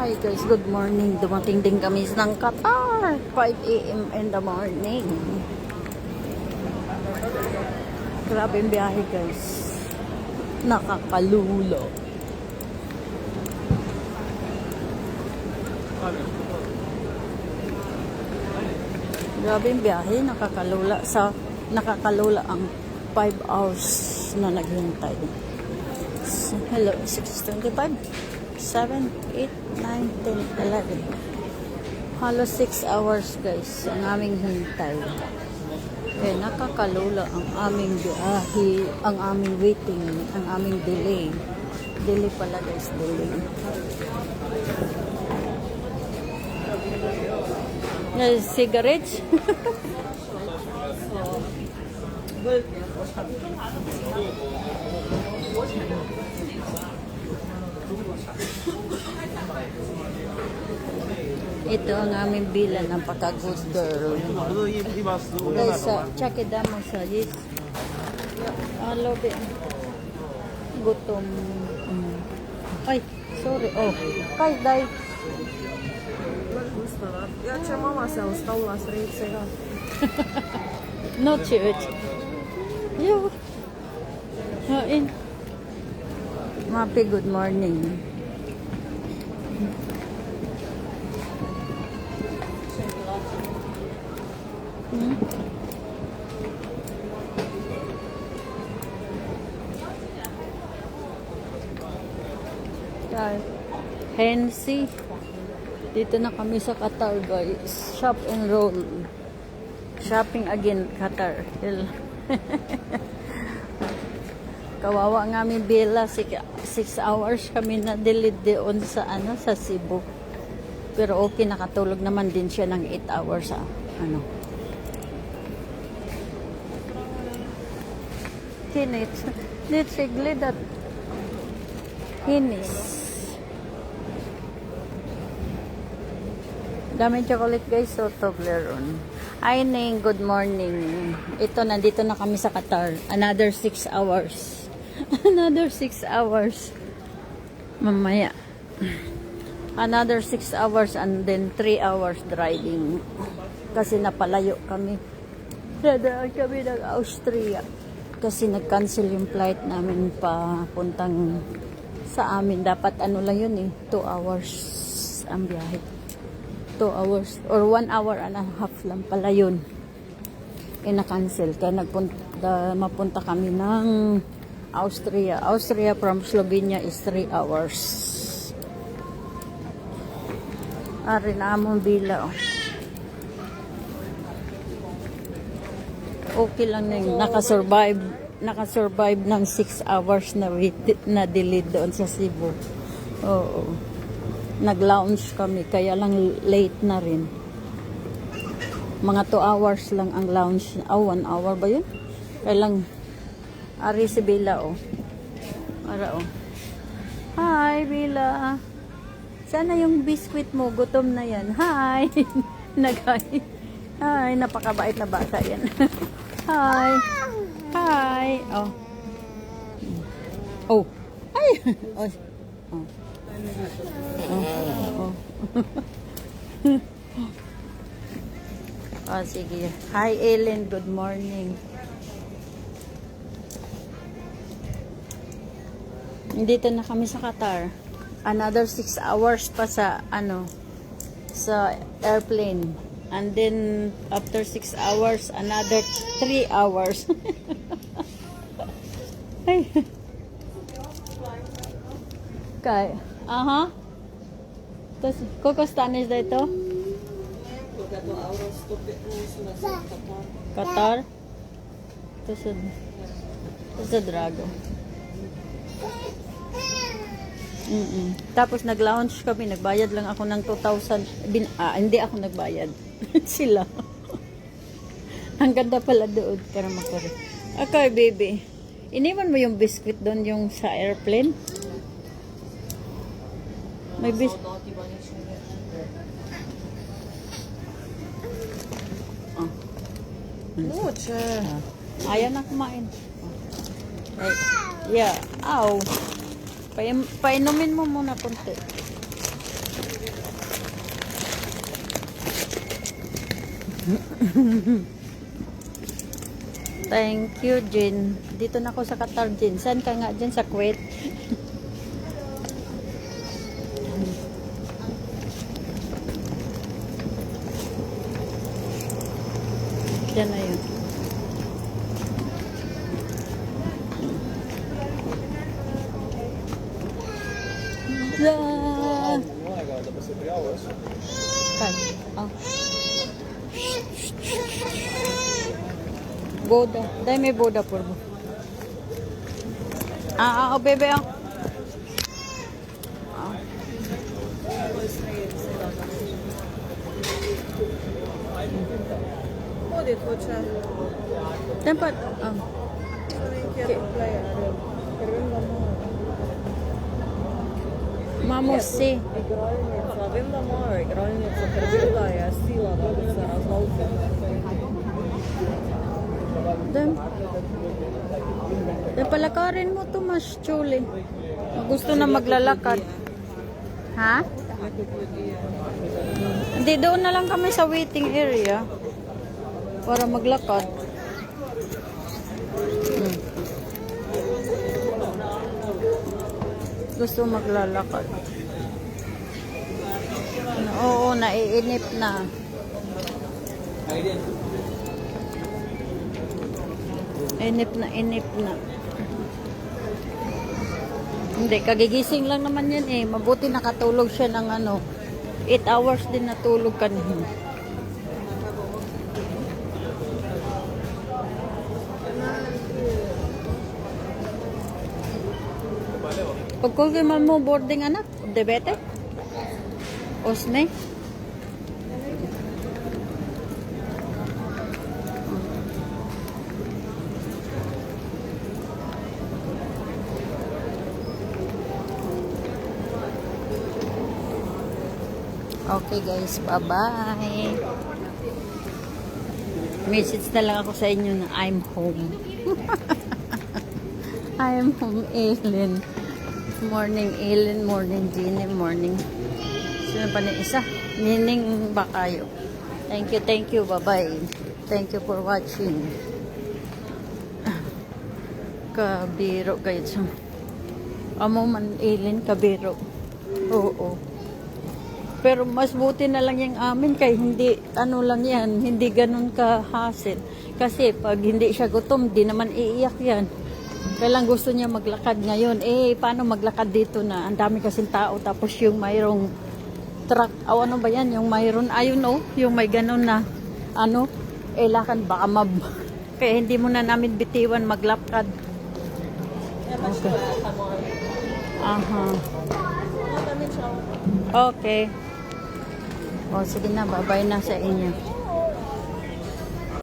Hi guys, good morning. Dumating din kami ng Qatar. 5 a.m. in the morning. Grabe yung biyahe guys. Nakakalulo. Grabe yung biyahe. Nakakalula ang 5 hours na naghintay. Hello, 6:25. 7, 8, 9, 10, 11. Halos 6 hours guys ang aming hintay. Kaya nakakalula ang aming biyahe, ang aming waiting, ang aming delay. Delay pala guys, delay. Cigarettes? Ito ang aming bilan ng pagka-good girl. Guys, check it out mo sa yes. Lobby. Gutom. Ay, sorry. Oh, kay dai. Я че мама се оставила сред сега. No church. Yo. In. Mapi, good morning. Hensi. Dito na kami sa Qatar guys. Shop and roll. Shopping again Qatar. Kawawa nga mi bila 6 hours kami na delayed doon sa sa Cebu. Pero okay, nakatulog naman din siya ng 8 hours sa Hinit. Litsigli dat. Hinis. Daming chocolate guys, so Toblerone. Hi Ning, good morning. Ito, nandito na kami sa Qatar. Another 6 hours. Another 6 hours. Mamaya. Another 6 hours and then 3 hours driving. Kasi napalayo kami. Dadaan kami ng Austria. Kasi nag-cancel yung flight namin papuntang sa amin. Dapat lang yun 2 hours ang biyahe. 2 hours or 1 hour and a half lang pala yun. Na-cancel. Kaya mapunta kami ng Austria. Austria from Slovenia is 3 hours. Ari na among bila. Okay lang na yun. Nakasurvive ng 6 hours na delayed doon sa Cebu. Oo. Nag-lounge kami, kaya lang late na rin. Mga 2 hours lang ang lounge. 1 hour ba yun? Kaya lang, ari si Bila, Ara, Hi, Bila. Sana yung biscuit mo, gutom na yan. Hi. Nagay. Hi, napakabait na bata yan. Hi. Hi. Oh. Ay. Oh. Sige. Hi, Ellen. Good morning. Dito na kami sa Qatar. Another 6 hours pa sa sa airplane. And then after 6 hours, another 3 hours. Ay. Kay. Tapos, kukustanis na ito? Qatar? Ito sa Drago. Tapos nag-lounge kami, nagbayad lang ako ng 2,000. Hindi ako nagbayad. Sila. Ang ganda pala doon. Para makari. Okay, baby. Iniwan mo yung biscuit doon, yung sa airplane? May biscuit. Ayaw na kumain. Yeah. Ow. Painumin mo muna konti. Thank you, Jin. Dito na ako sa Qatar, Jin. Saan ka nga, Jin? Sa Kuwait? Yan na yun. Yeah. Kan. Oh. Boda. Dai may boda por mo. Oh, bebe. Ah. Ходит вот сейчас. Tempat. Oh. Маленькие плееры. Первым домой. Mamusi. Igralnica, vem da imajo igralnico, ker vem, da je sila, da bi se razlovila. Palakarin mo to, mas chuli. Gusto na maglalakad. Ha? Hindi, doon na lang kami sa waiting area para maglakad. Gusto maglalakad. Oo, naiinip na. Inip na. Hindi, kagigising lang naman yan eh. Mabuti nakatulog siya ng 8 hours din natulog kanina. Pagkuliman mo boarding anak, debete? Osme? Okay guys, bye-bye. Message na lang ako sa inyo na I'm home. I'm home, Ellen. Morning, Ellen. Morning, Jeannie. Morning. Sino pa na isa? Nining Bakayo. Thank you. Bye-bye. Thank you for watching. Kabiro guys. Amo man, Ellen, kabiro. Oo. Pero mas buti na lang yung amin kay hindi, lang yan, hindi ganun ka-hassle. Kasi pag hindi siya gutom, di naman iiyak yan. Kailang gusto niya maglakad ngayon. Paano maglakad dito na? Ang dami kasing tao. Tapos yung mayroong truck. Ano ba yan? Yung mayroon, ayun yung may ganun na, lakad baka kaya hindi mo na namin bitiwan maglakad. Okay. Aha. Okay. O, sige na, bye-bye na sa inyo.